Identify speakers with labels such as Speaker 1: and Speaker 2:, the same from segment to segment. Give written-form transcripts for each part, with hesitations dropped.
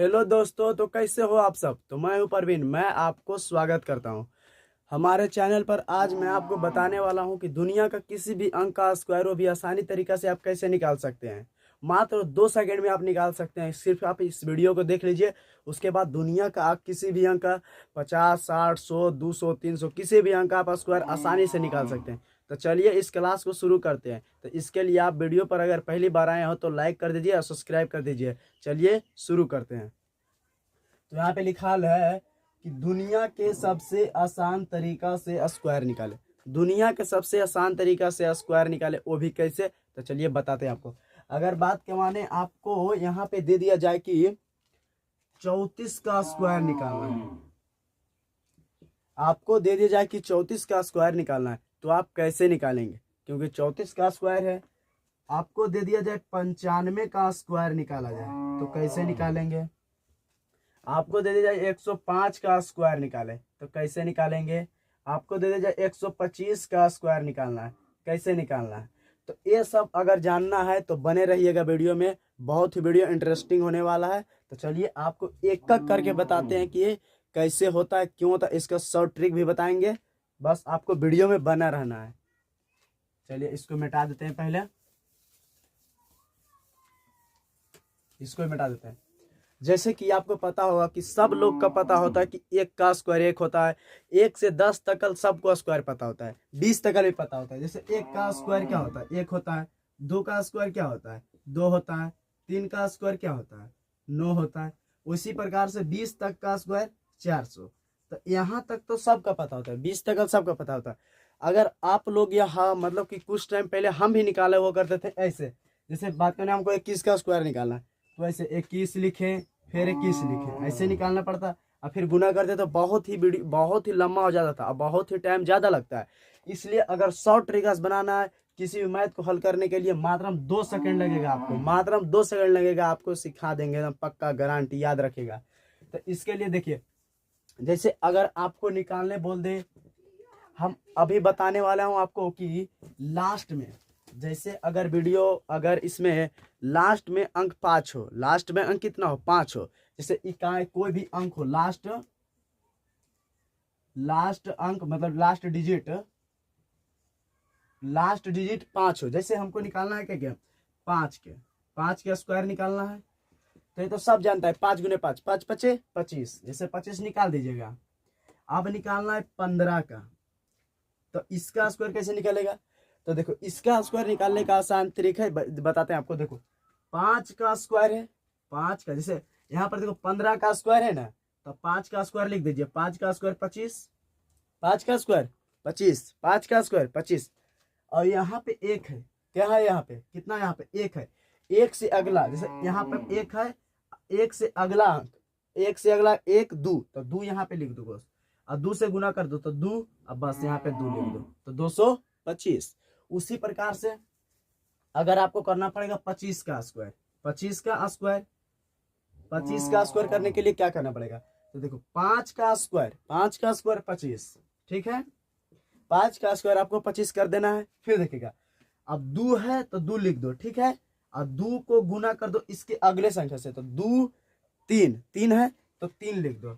Speaker 1: Hello दोस्तों, तो कैसे हो आप सब। तो मैं हूं परवीन, मैं आपको स्वागत करता हूं हमारे चैनल पर। आज मैं आपको बताने वाला हूं कि दुनिया का किसी भी अंक का स्क्वायर वो भी आसानी तरीका से आप कैसे निकाल सकते हैं। मात्र 2 सेकंड में आप निकाल सकते हैं। सिर्फ आप इस वीडियो को देख लीजिए, उसके बाद दुनिया का आप किसी भी अंक का 50, 60, 100, 200, 300 किसी भी अंक का आप स्क्वायर आसानी से निकाल सकते हैं। तो चलिए इस क्लास को शुरू करते हैं। तो इसके लिए आप वीडियो पर अगर पहली बार आए हो तो लाइक कर दीजिए और सब्सक्राइब कर दीजिए। चलिए शुरू करते हैं। तो यहाँ पे लिखा है कि दुनिया के सबसे आसान तरीका से स्क्वायर निकाले। दुनिया के सबसे आसान तरीका से स्क्वायर निकाले, वो भी कैसे। तो चलिए बताते हैं आपको। अगर बात के माने आपको यहाँ पे दे दिया जाए कि 34 का स्क्वायर निकालना है, आपको दे दिया जाए कि 34 का स्क्वायर निकालना है, तो आप कैसे निकालेंगे। क्योंकि 34 का स्क्वायर है। आपको दे दिया जाए 95 का स्क्वायर निकाला जाए, तो कैसे निकालेंगे। आपको दे दिया जाए 105 का स्क्वायर निकाले, तो कैसे निकालेंगे। आपको दे दिया जाए 125 का स्क्वायर निकालना है, कैसे निकालना है। तो ये सब अगर जानना है तो बने रहिएगा वीडियो में, बहुत ही वीडियो इंटरेस्टिंग होने वाला है। तो चलिए आपको एक एक करके बताते हैं कि ये कैसे होता है, क्यों होता है, इसका शॉर्ट ट्रिक भी बताएंगे। बस आपको वीडियो में बना रहना है। चलिए इसको मिटा देते हैं, पहले इसको मिटा देते हैं। जैसे कि आपको पता होगा कि सब लोग का पता होता है कि 1 का स्क्वायर 1 होता है। 1 से 10 तक सबको स्क्वायर पता होता है, 20 तक भी पता होता है। जैसे 1 का स्क्वायर क्या होता है, 1 होता है। 2 का स्क्वायर क्या होता है, 2 होता है। 3 का स्क्वायर क्या होता है, 9 होता है। उसी प्रकार से 20 तक का स्क्वायर 400। तो यहाँ तक तो सबका पता होता है, 20 तक का सबका पता होता है। अगर आप लोग यहाँ मतलब कि कुछ टाइम पहले हम भी निकाले हुआ करते थे ऐसे। जैसे बात करने हमको 21 का स्क्वायर निकालना है, तो ऐसे 21 लिखे फिर 21 लिखे, ऐसे निकालना पड़ता। और फिर गुना करते तो बहुत ही लंबा हो जाता था और बहुत ही टाइम ज़्यादा लगता है। इसलिए अगर शॉर्ट ट्रिक्स बनाना है किसी भी मैथ को हल करने के लिए, मात्र 2 सेकंड लगेगा आपको, मात्र 2 सेकंड लगेगा। आपको सिखा देंगे एकदम पक्का, गारंटी, याद रखिएगा। तो इसके लिए देखिए, जैसे अगर आपको निकालने बोल दे, हम अभी बताने वाला हूँ आपको कि लास्ट में, जैसे अगर वीडियो अगर इसमें लास्ट में अंक 5 हो, लास्ट में अंक कितना हो, 5 हो। जैसे इकाई कोई भी अंक हो, लास्ट अंक मतलब लास्ट डिजिट 5 हो। जैसे हमको निकालना है क्या 5 के स्क्वायर निकालना है। तो ये तो सब जानता है, 5 गुने 5, 5 पचे 25। जैसे 25 निकाल दीजिएगा। अब निकालना है 15 का, तो इसका स्क्वायर कैसे निकलेगा। तो देखो, इसका स्क्वायर निकालने का आसान तरीका है, बताते हैं आपको। देखो 5 का स्क्वायर है, 5 का, जैसे यहाँ पर देखो 15 का स्क्वायर है ना, तो 5 का स्क्वायर लिख दीजिए। 5 का स्क्वायर 25, 5 का स्क्वायर 25, 5 का स्क्वायर 25। और यहाँ पे 1 है, क्या है यहाँ पे, कितना यहाँ पे 1 है। 1 से अगला, जैसे यहाँ पे 1 है, 1 से अगला अंक, 1 से अगला 1 2, तो 2 यहाँ पे लिख दो बस। और 2 से गुना कर दो तो 2, अब बस यहाँ पे 2 लिख दो, तो 225। उसी प्रकार से अगर आपको करना पड़ेगा 25 का स्क्वायर, 25 का स्क्वायर, 25 का स्क्वायर करने के लिए क्या करना पड़ेगा। तो देखो 5 का स्क्वायर, 5 का स्क्वायर 25, ठीक है। 5 का स्क्वायर आपको 25 कर देना है। फिर देखिएगा, अब 2 है तो 2 लिख दो, ठीक है। और 2 को गुना कर दो इसके अगले संख्या से, तो 2 3, 3 है तो 3 लिख दो।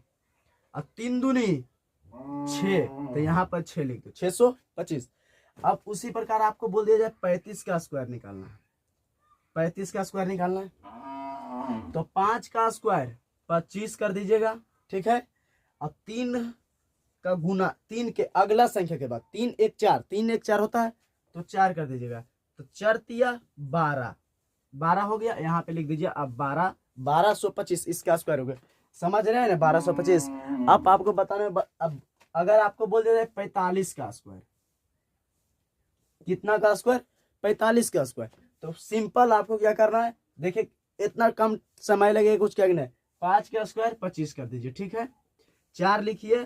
Speaker 1: और 3 दूनी 6, तो यहाँ पर 6 लिख दो, 625। अब उसी प्रकार आपको बोल दिया जाए 35 का स्क्वायर निकालना है, 35 का स्क्वायर निकालना है। तो 5 का स्क्वायर 25 कर दीजिएगा, ठीक है। अब 3 का गुना 3 के अगला संख्या के बाद, 3 1 4, 3 1 4 होता है, तो 4 कर दीजिएगा। तो 4 तिया 12, 12 हो गया। यहाँ पे लिख दीजिए अब 12, 1225 इसका स्क्वायर हो गया। समझ रहे हैं ना, 1225। अब आपको बताने, अब अगर आपको बोल दिया जाए 45 का स्क्वायर, कितना का स्क्वायर, 45 का स्क्वायर, तो सिंपल आपको क्या करना है। देखिए इतना कम समय लगेगा, कुछ क्या नहीं। 5 का स्क्वायर 25 कर दीजिए, ठीक है। 4 लिखिए,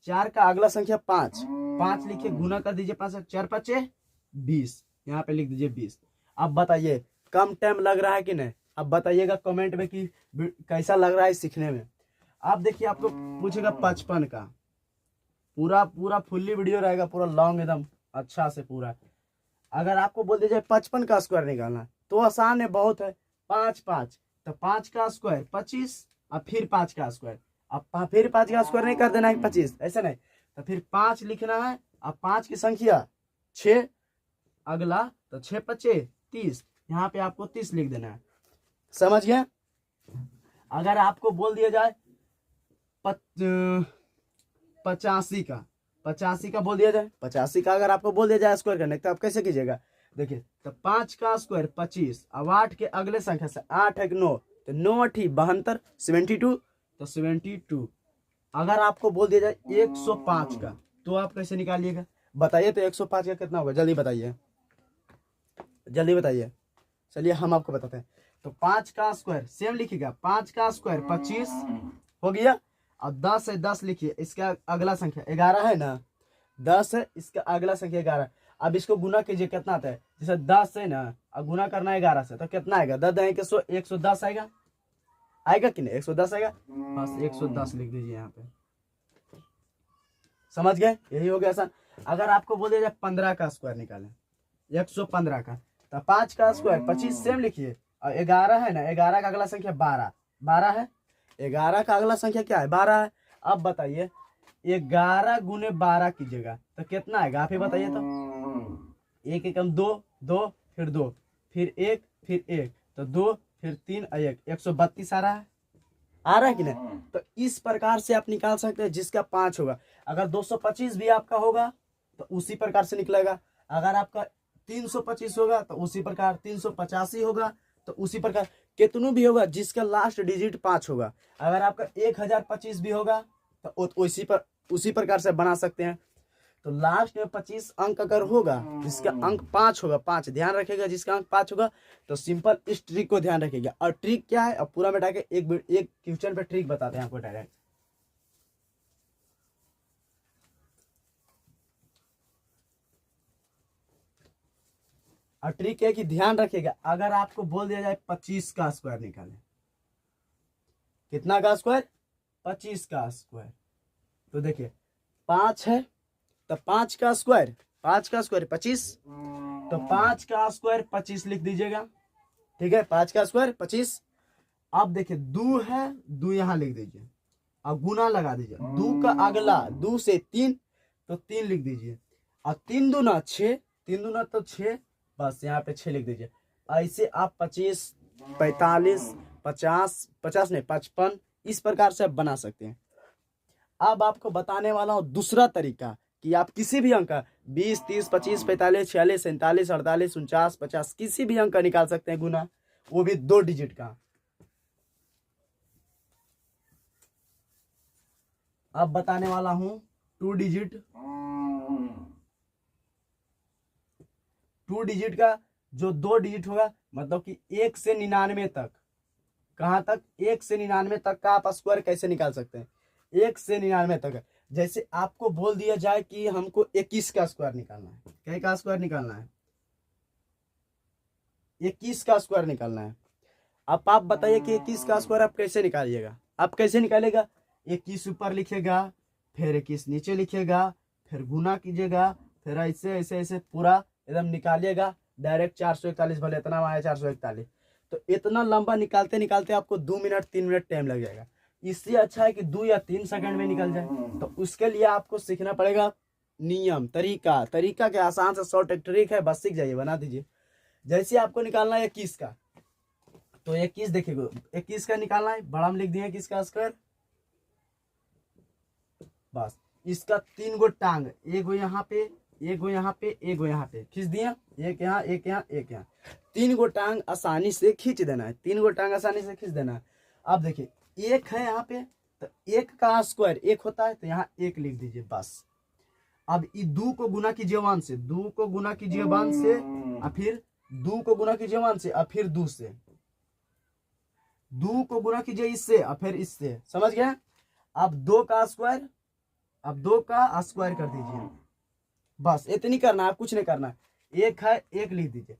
Speaker 1: 4 का अगला संख्या 5, 5 लिखिए, गुना कर दीजिए 5, 4 5 20, यहाँ पे लिख दीजिए 20। अब बताइए कम टाइम लग रहा है कि नहीं। अब बताइएगा कमेंट में कि कैसा लग रहा है सीखने में। अब देखिए आपको पूछेगा 55 का, पूरा पूरा फुल्ली वीडियो रहेगा, पूरा लॉन्ग एकदम अच्छा से पूरा। अगर आपको बोल दिया जाए 55 का स्क्वायर निकालना तो आसान है, बहुत है। 5 5, तो 5 का स्क्वायर 25, अब फिर 5 का स्क्वायर, अब फिर 5 का स्क्वायर नहीं कर देना है 25, ऐसा नहीं, तो फिर 5 लिखना है। अब 5 की संख्या 6, अगला तो 6 पचे 30, यहाँ पे आपको 30 लिख देना है। समझ गए? अगर आपको बोल दिया जाए 85 का बोल दिया जाए, 85 का अगर आपको बोल दिया जाए स्क्वायर करने तो आप कैसे कीजिएगा? देखिए, तो 5 का स्क्वायर 25, अब 8 के अगले संख्या से 8 है 9, तो 9 8 72, 72, तो 72। अगर आपको बोल दिया जाए 105 का, तो आप कैसे निकालिएगा बताइए? तो 105 का कितना होगा, जल्दी बताइए, जल्दी बताइए। चलिए हम आपको बताते हैं। तो 5 का स्क्वायर सेम लिखिएगा, 5 का स्क्वायर 25 हो गया। अब 10 है 10 लिखिए, इसका अगला संख्या 11 है ना, 10 है, इसका अगला संख्या 11। अब इसको गुना कीजिए, कितना आता है? जैसे 10 है ना, अब गुना करना है 11 से, तो कितना आएगा? 10 है कि 110 आएगा, आएगा कि नहीं? 110 आएगा, बस 110 लिख दीजिए यहाँ पे। समझ गए? यही हो गया आसान। अगर आपको बोल दिया जाए 15 का स्क्वायर निकालें, 115 का, तो 5 का स्क्वायर 25 सेम लिखिए, और 11 है ना, 11 का अगला संख्या 12, 12 है, 11 का अगला संख्या क्या है? 12 है। अब बताइए 11 गुने 12 कीजिएगा तो कितना आएगा, आप ही बताइए तो। 1 एकम 2, 2 फिर 2 फिर 1 फिर 1, तो 2 फिर 3 1, 132 आ रहा है, आ रहा है कि नहीं? तो इस प्रकार से आप निकाल सकते हैं, जिसका 5 होगा। अगर 225 भी आपका होगा तो उसी प्रकार से निकलेगा। अगर आपका 325 होगा तो उसी प्रकार, 385 होगा तो उसी प्रकार, कितनों भी होगा जिसका लास्ट डिजिट 5 होगा। अगर आपका 1025 भी होगा तो उसी प्रकार से बना सकते हैं। तो लास्ट में 25 अंक अगर होगा, जिसका अंक 5 होगा, 5 ध्यान रखेगा, जिसका अंक 5 होगा, तो सिंपल इस ट्रिक को ध्यान रखेगा। और ट्रिक क्या है, अब पूरा मिटा के एक क्वेश्चन पे ट्रिक बताते हैं आपको डायरेक्ट। और ट्रिक है कि ध्यान रखिएगा, अगर आपको बोल दिया जाए 25 का स्क्वायर निकालें, कितना का स्क्वायर? 25 का स्क्वायर, तो देखिए 5 है, तो 5 का स्क्वायर 25, तो 5 का स्क्वायर 25 लिख दीजिएगा, ठीक है? 5 का स्क्वायर 25। अब देखिए 2 है, 2 यहाँ लिख दीजिए, अब गुना लगा दीजिए, 2 का अगला 2 से 3, तो 3 लिख दीजिए, और 3 दूना 6, 3 दूना तो 6, बस यहाँ पे 6 लिख दीजिए। ऐसे आप 25, 45, 50, 50 नहीं 55, इस प्रकार से आप बना सकते हैं। अब आपको बताने वाला हूँ दूसरा तरीका, कि आप किसी भी अंक का 20, 30, 25, 45, 46, 47, 48, 49, 50 किसी भी अंक का निकाल सकते हैं गुना, वो भी 2 डिजिट का। अब बताने वाला हूं 2 डिजिट, 2 डिजिट का जो 2 डिजिट होगा, मतलब कि 1 से 99 तक, कहां तक? 1 से 99 तक का आप स्क्वायर कैसे निकाल सकते हैं? 1 से 99 तक। जैसे आपको बोल दिया जाए कि हमको 21 का स्क्वायर निकालना है, क्या का स्क्वायर निकालना है? 21 का स्क्वायर निकालना है। अब आप बताइए कि 21 का स्क्वायर आप कैसे निकालिएगा? आप कैसे निकालेगा? 21 ऊपर लिखेगा, फिर 21 नीचे लिखेगा, फिर गुना कीजिएगा, फिर ऐसे ऐसे ऐसे पूरा एकदम निकालिएगा डायरेक्ट। 441 भले इतना आया 441, तो इतना लंबा निकालते निकालते आपको 2 मिनट 3 मिनट टाइम लग जाएगा। इससे अच्छा है कि 2 या 3 सेकंड में निकल जाए। तो उसके लिए आपको सीखना पड़ेगा नियम, तरीका के आसान से शॉर्ट ट्रिक है, बस सीख जाइए, बना दीजिए। जैसे आपको निकालना है 21 का, तो 21 देखिएगा, 21 का निकालना है, बड़ा में लिख दिए 21 का स्क्वायर, बस इसका 3 गो टांग, एक गो यहाँ पे, एक गो यहाँ पे, एक गो यहाँ पे खींच दिया, एक यहाँ एक यहाँ एक यहाँ, 3 गो टांग आसानी से खींच देना है, 3 गो टांग आसानी से खींच देना है। अब देखिए एक है यहाँ पे, तो 1 का स्क्वायर 1 होता है, तो यहाँ 1 लिख दीजिए बस। अब 2 को गुना कीजिए 1 से, 2 को गुना कीजिए 1 से, और फिर 2 को गुना कीजिए 1 से, और फिर 2 से, 2 को गुना कीजिए इससे, और फिर इससे। समझ गए? अब 2 का स्क्वायर, अब 2 का स्क्वायर कर दीजिए, बस इतनी करना है, कुछ नहीं करना है। 1 है 1 लिख दीजिए,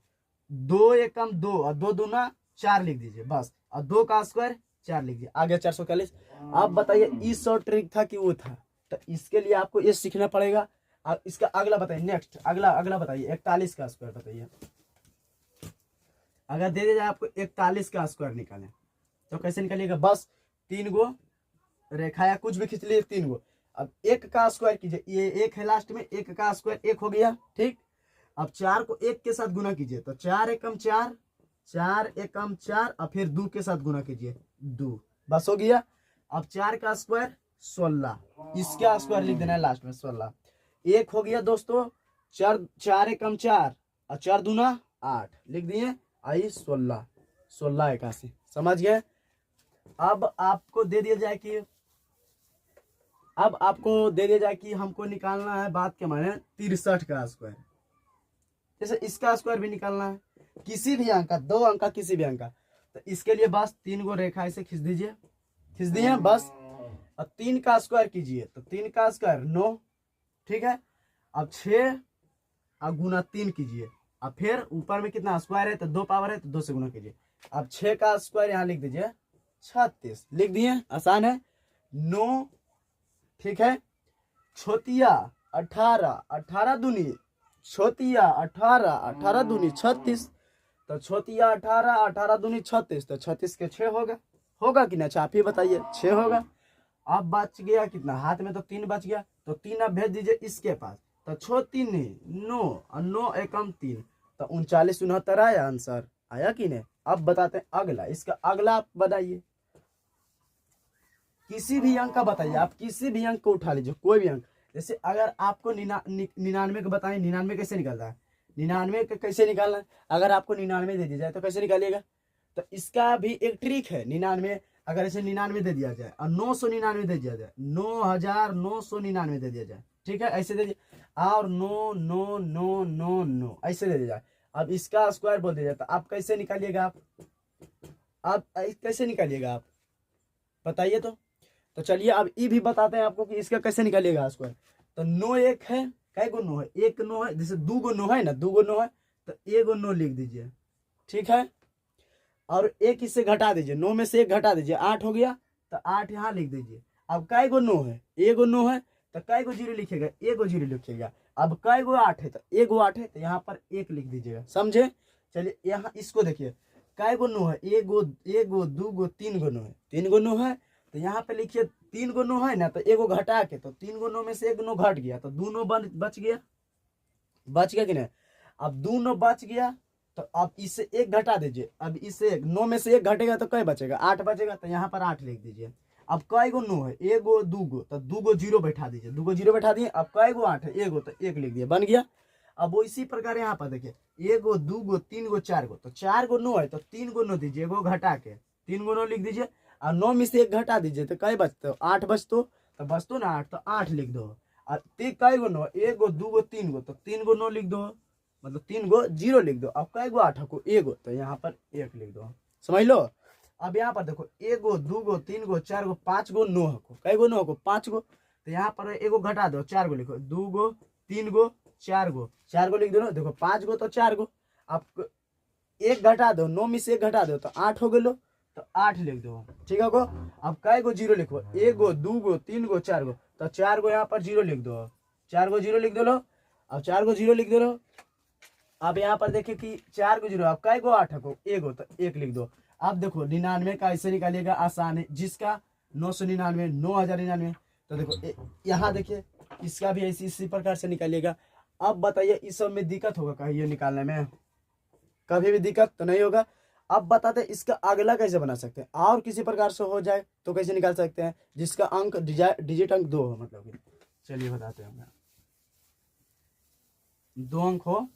Speaker 1: 2 एकम 2, और 2 दूना 4 लिख दीजिए बस, और 2 का स्क्वायर 4 लिख दीजिए, आ गया 441। अब बताइए इस शॉर्ट ट्रिक था कि वो था? तो इसके लिए आपको ये सीखना पड़ेगा। अब इसका अगला बताइए, नेक्स्ट अगला बताइए 41 का स्क्वायर बताइए। अगर दे दिया जाए आपको 41 का स्क्वायर निकालें, तो कैसे निकालिएगा? बस तीन गो रेखा या कुछ भी खींच लिए 3 गो। अब 1 का स्क्वायर कीजिए, ये 1 है लास्ट में, 1 का स्क्वायर 1 हो गया, ठीक। अब 4 को 1 के साथ गुना कीजिए, तो 4 एकम 4, 4 एकम 4, और फिर 2 के साथ गुना कीजिए 2, बस हो गया। अब 4 का स्क्वायर 16, इसका स्क्वायर लिख देना है लास्ट में 16। 1 हो गया दोस्तों, 4 एकम 4 और 4 दूना 8 लिख दिए, आई 16, 16 81, समझ गए। अब आपको दे दिया जाए कि हमको निकालना है बात के माने 63 का स्क्वायर। जैसे इसका स्क्वायर भी निकालना है, किसी भी अंक का, 2 अंक का, किसी भी अंक का, तो इसके लिए बस 3 गो रेखा ऐसे खींच दीजिए, खींच दिए बस। अब 3 का स्क्वायर कीजिए, तो 3 का स्क्वायर 9, ठीक है। अब 6 अब गुना 3 कीजिए, अब फिर ऊपर में कितना स्क्वायर है तो 2 पावर है तो 2 से गुना कीजिए। अब 6 का स्क्वायर यहाँ लिख दीजिए 36, लिख दिए, आसान है। 9, ठीक है। छोतिया 18, 18 दूनी छोतिया 18, 18 दूनी 36, तो छोतिया 18, 18 दूनी 36, तो 36 के 6 होगा कि नहीं? अच्छा आप ही बताइए, 6 होगा। अब बच गया कितना, हाथ में तो 3 बच गया, तो 3 अब भेज दीजिए इसके पास, तो 6 3 9 और 9 एकम 3, तो 39 69 आया आंसर, आया कि नहीं? अब बताते हैं अगला, इसका अगला आप बताइए, किसी भी अंक का बताइए, आप किसी भी अंक को उठा लीजिए, कोई भी अंक। जैसे अगर आपको 99 का बताएं, 99 कैसे निकलता है, 99 का कैसे निकालना है, अगर आपको 99 दे दिया जाए तो कैसे निकालिएगा? तो इसका भी एक ट्रिक है। 99 अगर ऐसे 99 दे दिया जाए और 999 दे दिया जाए, 9999 दे दिया जाए, ठीक है, ऐसे दे दिया, और 9 9 9 9 9 ऐसे दे दिया जाए। अब इसका स्क्वायर बोल दिया जाए, तो आप कैसे निकालिएगा? आप कैसे निकालिएगा, आप बताइए तो चलिए अब ये भी बताते हैं आपको कि इसका कैसे निकालिएगा स्क्वायर। तो 9 1 है, कै गो 9 है? 1 9 है, जैसे 2 गो 9 है ना, 2 गो 9 है, तो 1 गो 9 लिख दीजिए, ठीक है। और 1 इससे घटा दीजिए, 9 में से 1 घटा दीजिए, 8 हो गया, तो 8 यहाँ लिख दीजिए। अब कै गो 9 है? 1 गो 9 है, तो कै गो 0 लिखेगा? 1 गो 0 लिखेगा। अब कै गो 8 है? तो 1 गो 8 है, तो यहाँ पर 1 लिख दीजिएगा, समझे? चलिए यहाँ इसको देखिए, कै गो 9 है? 1 गो 2 गो 3 गो 9 है, 3 गो 9 है, तो यहाँ पे लिखिए 3 गो 9 है ना, तो 1 गो घटा के, तो 3 गो 9 में से 1 9 घट गया, तो 2 9 बच गया कि नहीं? अब 2 9 बच गया, तो अब इससे 1 घटा दीजिए, अब इससे 9 में से 1 घटेगा तो क्या बचेगा? 8 बचेगा, तो यहाँ पर 8 लिख दीजिए। अब कै गो 9 है? 1 गो 2 गो, तो 2 गो 0 बैठा दीजिए, 2 गो 0 बैठा दिए। अब कै गो 8 है? 1 गो, तो 1 लिख दिया, बन गया। अब वो इसी प्रकार यहाँ पर देखिए, 1 गो 2 गो 3 गो 4 गो, तो 4 गो 9 है, तो 3 गो 9 दीजिए, 1 गो घटा के 3 गो 9 लिख दीजिए, और 9 में से 1 घटा दीजिए, तो कै बचते? 8 बचतो, तो बचतो ना 8, तो 8 लिख दो। और कै गो 9? 1 गो 2 गो 3 गो, तो 3 गो 9 लिख दो, मतलब 3 गो 0 लिख दो। अब कै गो 8 को? 1 गो, तो यहाँ पर 1 लिख दो, समझ लो। अब यहाँ पर देखो, 1 गो 2 गो 3 गो 4 गो 5 गो 9 को, कै गो 9 को? 5 गो, तो यहाँ पर 1 गो घटा दो, 4 गो लिखो, 2 गो 3 गो 4 गो, 4 गो लिख दो ना, देखो 5 गो तो 4 गो, अब 1 घटा दो, 9 में से 1 घटा दो, तो 8 हो गए, तो 8 लिख दो, ठीक है को। अब कै गो 0 लिखो? 1 गो 2 गो 3 गो 4 गो, तो 4 गो यहाँ पर 0 लिख दो, 4 गो 0 लिख दो लो। अब 4 गो 0 लिख दो लो। अब यहाँ पर देखिए कि 4 गो 0, अब कै गो 8 को? 1 गो, तो 1 लिख दो। अब देखो 99 का ऐसे निकालिएगा, आसान है, जिसका 999 9099, तो देखो यहाँ देखिए इसका भी इसी प्रकार से निकालिएगा। अब बताइए इस सब में दिक्कत होगा कहीं ये निकालने में? कभी भी दिक्कत तो नहीं होगा। अब बताते हैं इसका अगला कैसे बना सकते हैं, और किसी प्रकार से हो जाए तो कैसे निकाल सकते हैं, जिसका अंक डिजिट अंक 2 हो, मतलब कि चलिए बताते हैं, 2 अंक हो।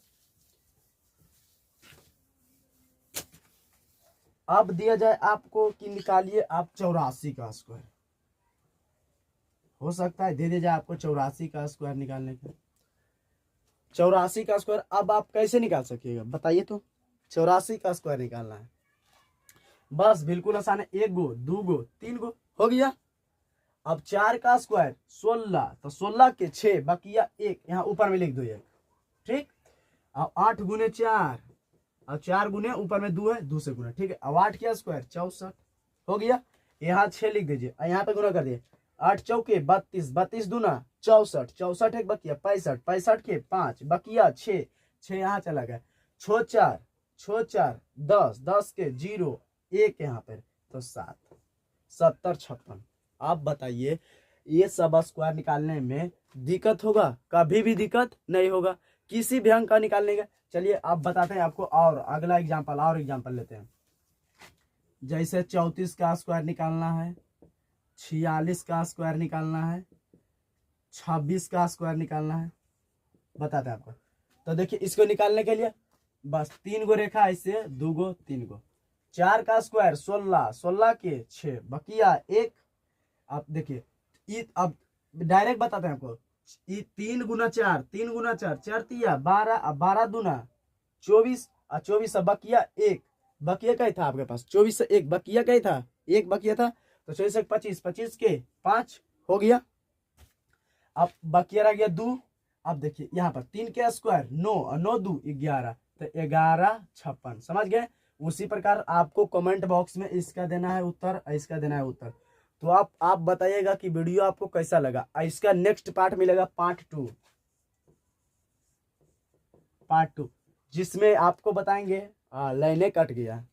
Speaker 1: अब दिया जाए आपको कि निकालिए आप 84 का स्क्वायर, हो सकता है दे दिया जाए आपको 84 का स्क्वायर निकालने का। 84 का स्क्वायर अब आप कैसे निकाल सकिएगा बताइए तो? 84 का स्क्वायर निकालना है, बस बिल्कुल आसान है, 1 गो 2 गो 3 गो हो गया। अब 4 का स्क्वायर 16, तो 16 के 6 बकिया 1 यहाँ ऊपर में लिख दो, ठीक। अब 8 गुने 4, और 4 गुने ऊपर में 2 है, 2 से गुना, ठीक है। अब 8 का स्क्वायर 64 हो गया, यहाँ 6 लिख दीजिए, यहाँ पे गुना कर दिए, 8 चौके 32, 32 दूना 64, 64 एक बकिया 65, 65 के 5 बकिया 6, 6 यहाँ चला गया, 6 4 10, 10 के 0 1 यहाँ पर, तो 7, 70 56। आप बताइए ये सब स्क्वायर निकालने में दिक्कत होगा? कभी भी दिक्कत नहीं होगा किसी भी अंक का निकालने का। चलिए आप बताते हैं आपको, और अगला एग्जांपल और एग्जांपल लेते हैं। जैसे 34 का स्क्वायर निकालना है, 46 का स्क्वायर निकालना है, 26 का स्क्वायर निकालना है, बताते हैं आपको। तो देखिए इसको निकालने के लिए बस 3 गो रेखा ऐसे, 2 गो 3 गो। 4 का स्क्वायर 16, 16 के 6 बकिया 1। आप देखिए अब डायरेक्ट बताते हैं आपको। 3 गुना 4, 3 गुना 4, 4 तिया 12, 12 दूना 24, और 24 बकिया 1। बकिया क्या था आपके पास? 24 से 1 बकिया क्या था? 1 बकिया था। तो 24 से 25, 25 के 5 हो गया। अब बकिया रह गया 2। अब देखिए यहाँ पर 3 के स्क्वायर 9, और 9 2 11, तो 11 56। समझ गए? उसी प्रकार आपको कमेंट बॉक्स में इसका देना है उत्तर, इसका देना है उत्तर। तो आप बताइएगा कि वीडियो आपको कैसा लगा। इसका नेक्स्ट पार्ट मिलेगा पार्ट 2, जिसमें आपको बताएंगे लाइनें कट गया।